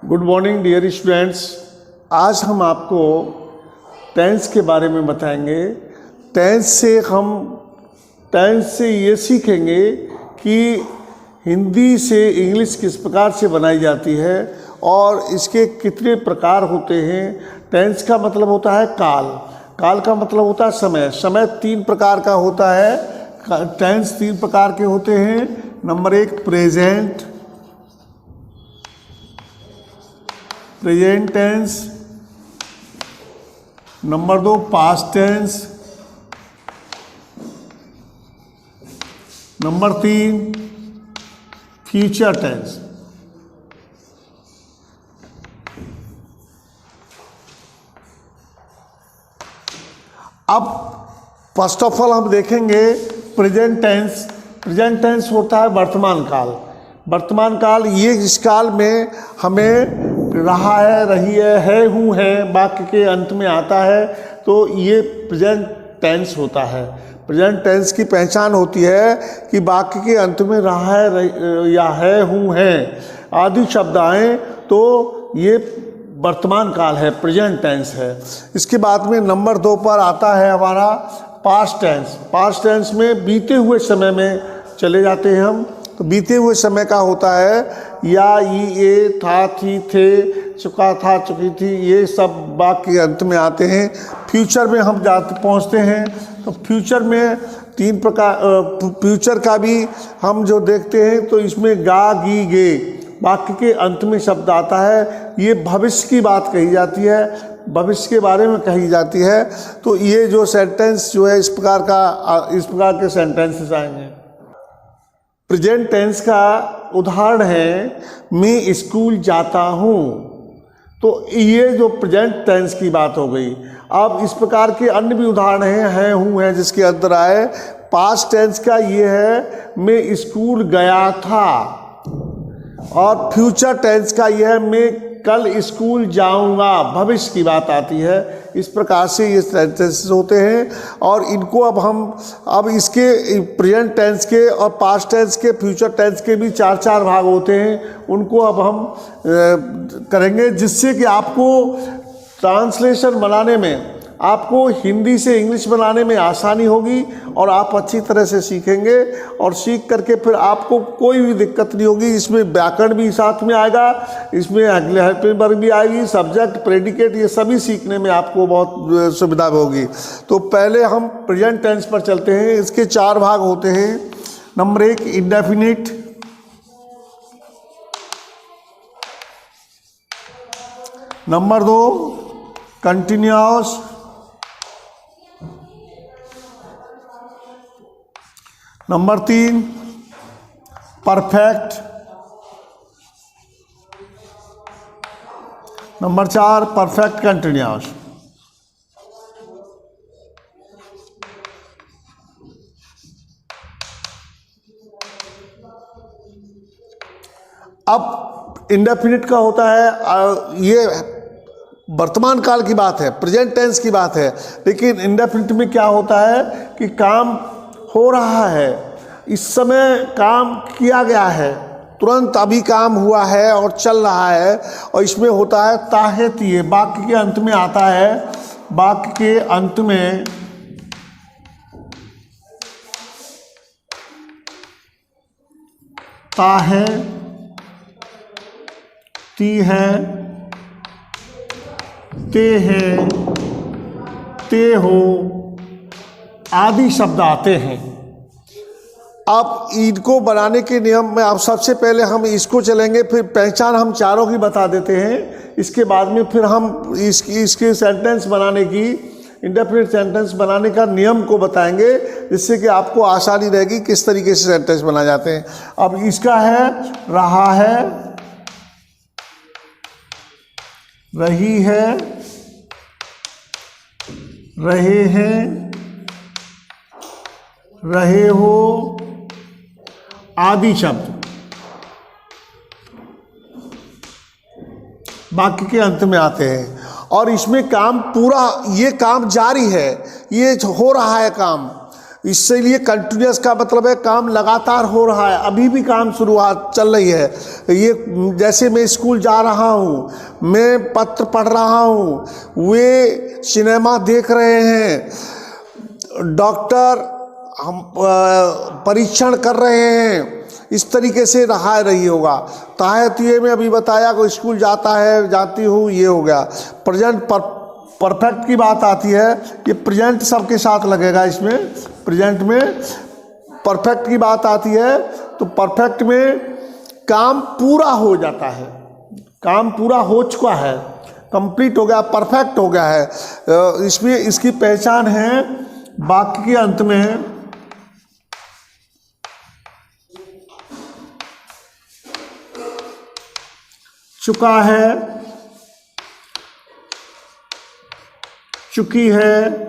Good morning dear students. आज हम आपको टेंस के बारे में बताएंगे। टेंस से ये सीखेंगे कि हिंदी से इंग्लिश किस प्रकार से बनाई जाती है और इसके कितने प्रकार होते हैं। टेंस का मतलब होता है काल, काल का मतलब होता है समय। समय 3 प्रकार का होता है। टेंस 3 प्रकार के होते हैं। Number 1 present tense, number 2 past tense, number 3 future tense. अब फर्स्ट ऑफ ऑल हम देखेंगे प्रेजेंट टेंस। प्रेजेंट टेंस होता है वर्तमान काल। वर्तमान काल ये इस काल में हमें रहा है, रही है, हूँ है वाक्य के अंत में आता है, तो ये प्रेजेंट टेंस होता है। प्रेजेंट टेंस की पहचान होती है कि वाक्य के अंत में रहा है या है, हूँ है आदि शब्द आए तो ये वर्तमान काल है, प्रेजेंट टेंस है। इसके बाद में नंबर 2 पर आता है हमारा पास्ट टेंस। पास्ट टेंस में बीते हुए समय में चले जाते हैं हम। तो बीते हुए समय का होता है या, ये, था, थी, थे, चुका था, चुकी थी, ये सब वाक्य के अंत में आते हैं। फ्यूचर में हम पहुंचते हैं। तो फ्यूचर में 3 प्रकार फ्यूचर का भी हम जो देखते हैं तो इसमें गा, गी, गे वाक्य के अंत में शब्द आता है। ये भविष्य की बात कही जाती है, भविष्य के बारे में कही जाती है। तो ये जो सेंटेंस जो है इस प्रकार के सेंटेंसेस आएंगे। प्रेजेंट टेंस का उदाहरण है मैं स्कूल जाता हूँ। तो ये जो प्रेजेंट टेंस की बात हो गई। अब इस प्रकार के अन्य भी उदाहरण हैं, हूँ है जिसके अंदर आए। पास्ट टेंस का ये है मैं स्कूल गया था। और फ्यूचर टेंस का यह है मैं कल स्कूल जाऊंगा, भविष्य की बात आती है। इस प्रकार से ये सेंटेंसेस होते हैं। और इनको अब इसके प्रेजेंट टेंस के और पास्ट टेंस के, फ्यूचर टेंस के भी 4 भाग होते हैं। उनको अब हम करेंगे, जिससे कि आपको ट्रांसलेशन बनाने में, आपको हिंदी से इंग्लिश बनाने में आसानी होगी और आप अच्छी तरह से सीखेंगे। और सीख करके फिर आपको कोई भी दिक्कत नहीं होगी। इसमें व्याकरण भी साथ में आएगा, इसमें अगले हेल्पिंग वर्ब भी आएगी, सब्जेक्ट, प्रेडिकेट, ये सभी सीखने में आपको बहुत सुविधा होगी। तो पहले हम प्रेजेंट टेंस पर चलते हैं। इसके 4 भाग होते हैं। Number 1 indefinite, number 2 continuous, number 3 perfect, number 4 perfect continuous. अब इंडेफिनिट का होता है, ये वर्तमान काल की बात है, प्रेजेंट टेंस की बात है। लेकिन इंडेफिनिट में क्या होता है कि काम हो रहा है, इस समय काम किया गया है, तुरंत अभी काम हुआ है और चल रहा है। और इसमें होता है ताहे तिये, वाक्य के अंत में आता है। वाक्य के अंत में ताहे, ती है, ते है, ते हो आदि शब्द आते हैं। अब इनको बनाने के नियम में आप सबसे पहले हम इसको चलेंगे, फिर पहचान हम चारों की बता देते हैं। इसके बाद में फिर हम इसके सेंटेंस बनाने की, इंडेफिनिट सेंटेंस बनाने का नियम को बताएंगे, जिससे कि आपको आसानी रहेगी किस तरीके से सेंटेंस बनाए जाते हैं। अब इसका है रहा है, रही है, रहे हैं, रहे हो आदि शब्द वाक्य के अंत में आते हैं। और इसमें काम पूरा, ये काम जारी है, ये हो रहा है काम, इसलिए कंटिन्यूस का मतलब है काम लगातार हो रहा है, अभी भी काम शुरुआत चल रही है। ये जैसे मैं स्कूल जा रहा हूँ, मैं पत्र पढ़ रहा हूँ, वे सिनेमा देख रहे हैं, डॉक्टर हम परीक्षण कर रहे हैं, इस तरीके से रहा रही होगा। ताहत ये मैं अभी बताया कोई स्कूल जाता है, जाती हूँ, ये हो गया। प्रेजेंट परफेक्ट की बात आती है, ये प्रेजेंट सबके साथ लगेगा। इसमें प्रेजेंट में परफेक्ट की बात आती है, तो परफेक्ट में काम पूरा हो जाता है, काम पूरा हो चुका है, कंप्लीट हो गया, परफेक्ट हो गया है। इसमें इसकी पहचान है वाक्य के अंत में चुका है, चुकी है,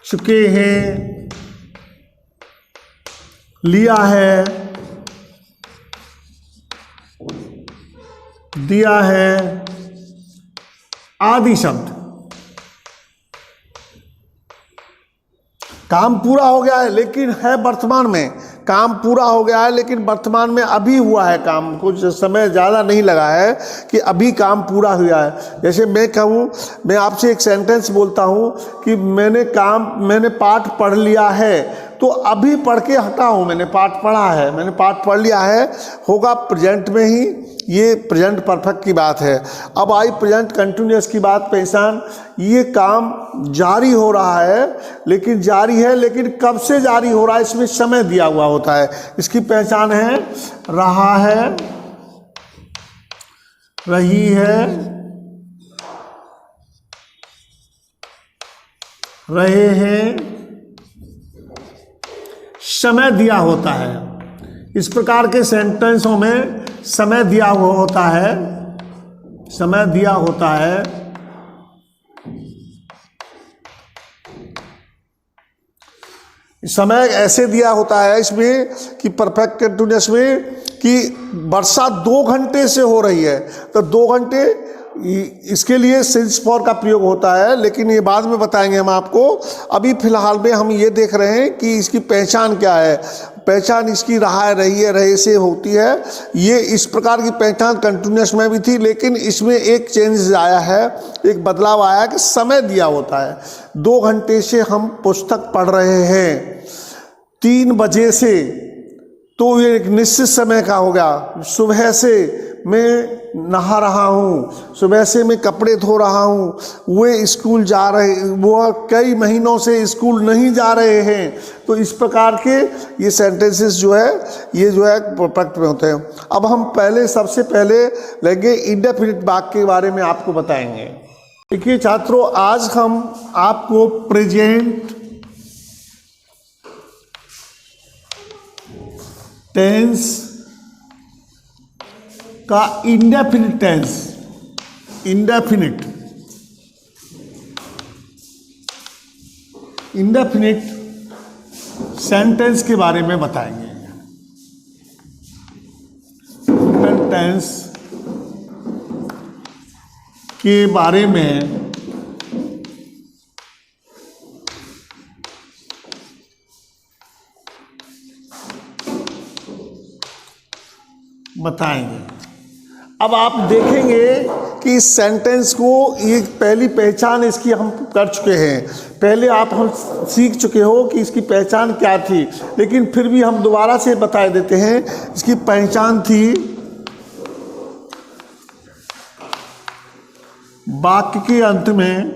चुके हैं, लिया है, दिया है, आदि शब्द। काम पूरा हो गया है लेकिन है वर्तमान में, काम पूरा हो गया है लेकिन वर्तमान में अभी हुआ है काम, कुछ समय ज़्यादा नहीं लगा है कि अभी काम पूरा हुआ है। जैसे मैं कहूँ, मैं आपसे एक सेंटेंस बोलता हूँ कि मैंने पाठ पढ़ लिया है, तो अभी पढ़ के हटा हूँ, मैंने पाठ पढ़ा है, मैंने पाठ पढ़ लिया है, होगा प्रेजेंट में ही, ये प्रेजेंट परफेक्ट की बात है। अब आई प्रेजेंट कंटिन्यूअस की बात, पहचान, ये काम जारी हो रहा है, लेकिन जारी है, लेकिन कब से जारी हो रहा है, इसमें समय दिया हुआ होता है। इसकी पहचान है रहा है, रही है, रहे हैं, समय दिया होता है। इस प्रकार के सेंटेंसों में समय दिया हुआ होता है, समय दिया होता है, समय ऐसे दिया होता है इसमें कि परफेक्ट कंटिन्यूअस में कि वर्षा 2 घंटे से हो रही है, तो 2 घंटे, इसके लिए सिंस फॉर का प्रयोग होता है, लेकिन ये बाद में बताएंगे हम आपको। अभी फिलहाल में हम ये देख रहे हैं कि इसकी पहचान क्या है। पहचान इसकी रहा है, रही है, रहे से होती है। ये इस प्रकार की पहचान कंटिन्यूअस में भी थी, लेकिन इसमें एक चेंज आया है, एक बदलाव आया कि समय दिया होता है। 2 घंटे से हम पुस्तक पढ़ रहे हैं, 3 बजे से, तो ये एक निश्चित समय का हो गया। सुबह से मैं नहा रहा हूँ, सुबह से मैं कपड़े धो रहा हूँ, वे स्कूल जा रहे, वो कई महीनों से स्कूल नहीं जा रहे हैं। तो इस प्रकार के ये सेंटेंसेस जो है, ये जो है परफेक्ट में होते हैं। अब हम सबसे पहले लेंगे इंडेफिनिट वाक्य के बारे में आपको बताएंगे। देखिए छात्रों, आज हम आपको प्रेजेंट टेंस का इंडेफिनिट टेंस, इंडेफिनिट सेंटेंस के बारे में बताएंगे। इंडेफिनिट टेंस के बारे में बताएंगे। अब आप देखेंगे कि इस सेंटेंस को, ये पहली पहचान इसकी हम कर चुके हैं, पहले आप हम सीख चुके हो कि इसकी पहचान क्या थी, लेकिन फिर भी हम दोबारा से बता देते हैं। इसकी पहचान थी वाक्य के अंत में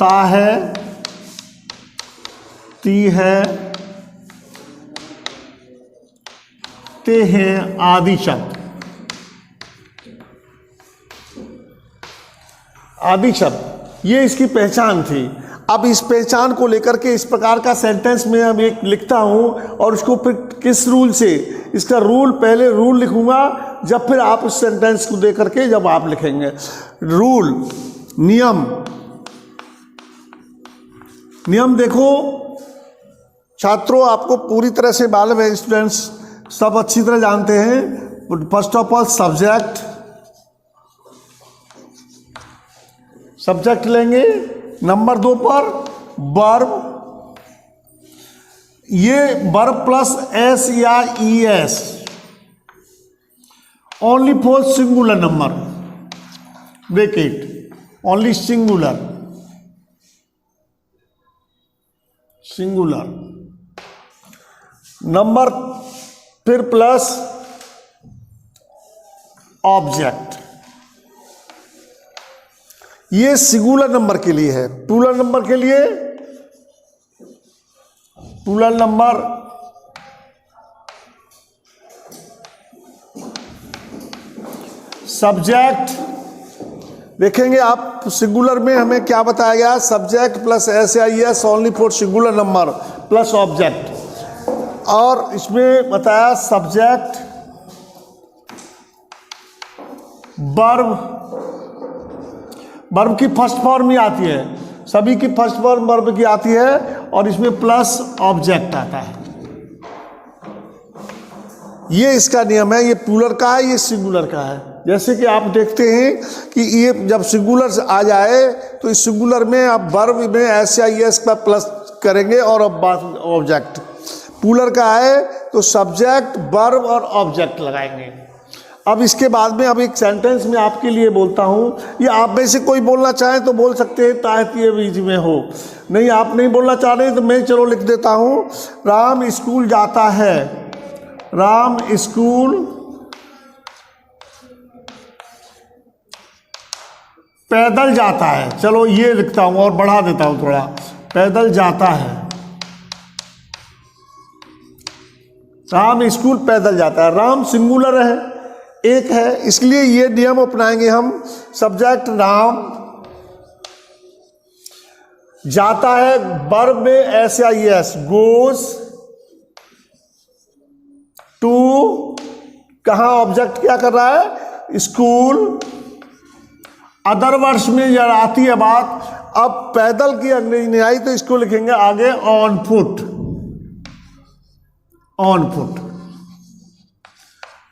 ता है, ती है, ते हैं आदि शब्द। आदि शब्द ये इसकी पहचान थी। अब इस पहचान को लेकर के इस प्रकार का सेंटेंस में अब एक लिखता हूं, और उसको फिर किस रूल से, इसका रूल, पहले रूल लिखूंगा, जब फिर आप उस सेंटेंस को दे करके जब आप लिखेंगे। रूल, नियम, नियम देखो छात्रों, आपको पूरी तरह से मालूम है स्टूडेंट्स, सब अच्छी तरह जानते हैं। फर्स्ट ऑफ ऑल सब्जेक्ट लेंगे। नंबर 2 पर वर्ब, ये वर्ब प्लस एस या E S only for singular number, bracket only singular number, फिर प्लस ऑब्जेक्ट। ये सिंगुलर नंबर के लिए है। प्लूरल नंबर के लिए प्लूरल नंबर सब्जेक्ट देखेंगे आप। सिंगुलर में हमें क्या बताया गया, subject plus S I S only for singular number plus object. और इसमें बताया सब्जेक्ट वर्ब की फर्स्ट फॉर्म ही आती है, सभी की फर्स्ट फॉर्म वर्ब की आती है, और इसमें प्लस ऑब्जेक्ट आता है। ये इसका नियम है। ये प्लूरल का है, ये सिंगुलर का है। जैसे कि आप देखते हैं कि ये जब सिंगुलर आ जाए तो इस सिंगुलर में आप वर्ब में एस या एस का प्लस करेंगे और अब बात ऑब्जेक्ट। प्लूरल का है तो सब्जेक्ट वर्ब और ऑब्जेक्ट लगाएंगे। अब इसके बाद में अब एक सेंटेंस में आपके लिए बोलता हूँ, ये आप में से कोई बोलना चाहे तो बोल सकते हैं, ताकि ये बीच में हो। नहीं, आप नहीं बोलना चाह रहे तो मैं चलो लिख देता हूँ। राम स्कूल जाता है, राम स्कूल पैदल जाता है। चलो ये लिखता हूँ और बढ़ा देता हूँ थोड़ा, पैदल जाता है। राम स्कूल पैदल जाता है। राम सिंगुलर है, एक है, इसलिए ये नियम अपनाएंगे हम। सब्जेक्ट राम जाता है, वर्ब में एस या एस, गोज टू, कहाँ ऑब्जेक्ट क्या कर रहा है, स्कूल। अदर वर्ड्स में जब आती है बात, अब पैदल की अंग्रेजी नहीं आई तो इसको लिखेंगे आगे ऑन फुट, ऑन फुट।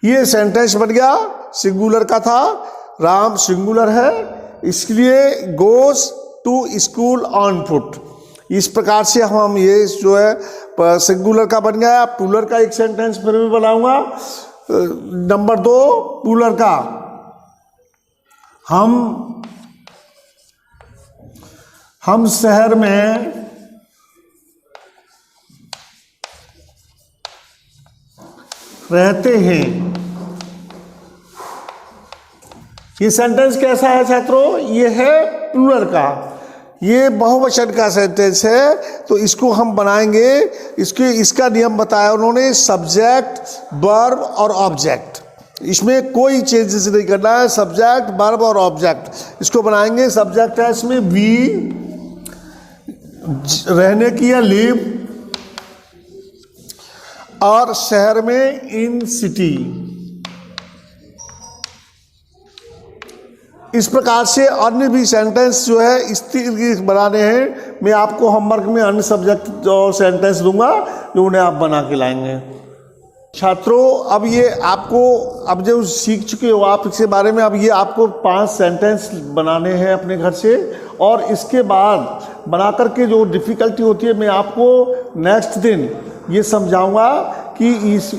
ये सेंटेंस बन गया, सिंगुलर का था, राम सिंगुलर है, इसलिए goes to school on foot. इस प्रकार से हम ये जो है सिंगुलर का बन गया। प्लूरल का एक सेंटेंस फिर भी बनाऊंगा। नंबर 2 प्लूरल का, हम शहर में रहते हैं। ये सेंटेंस कैसा है छात्रों, ये है प्लूरल का, ये बहुवचन का सेंटेंस है, तो इसको हम बनाएंगे। इसका नियम बताया उन्होंने, सब्जेक्ट वर्ब और ऑब्जेक्ट, इसमें कोई चेंजेस नहीं करना है। सब्जेक्ट वर्ब और ऑब्जेक्ट इसको बनाएंगे। सब्जेक्ट है इसमें वी, रहने की या लिव, और शहर में इन सिटी। इस प्रकार से अन्य भी सेंटेंस जो है इस बनाने हैं। मैं आपको होमवर्क में अन्य सब्जेक्ट और सेंटेंस दूंगा जो उन्हें आप बना के लाएंगे। छात्रों, अब ये आपको, अब जो सीख चुके हो आप इसके बारे में, अब ये आपको 5 सेंटेंस बनाने हैं अपने घर से, और इसके बाद बना करके जो डिफ़िकल्टी होती है मैं आपको नेक्स्ट दिन ये समझाऊंगा कि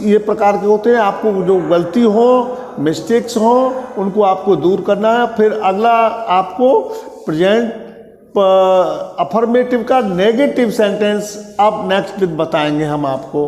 ये प्रकार के होते हैं। आपको जो गलती हो, मिस्टेक्स हो, उनको आपको दूर करना है। फिर अगला आपको प्रेजेंट अफर्मेटिव का नेगेटिव सेंटेंस अब नेक्स्ट दिन बताएंगे हम आपको।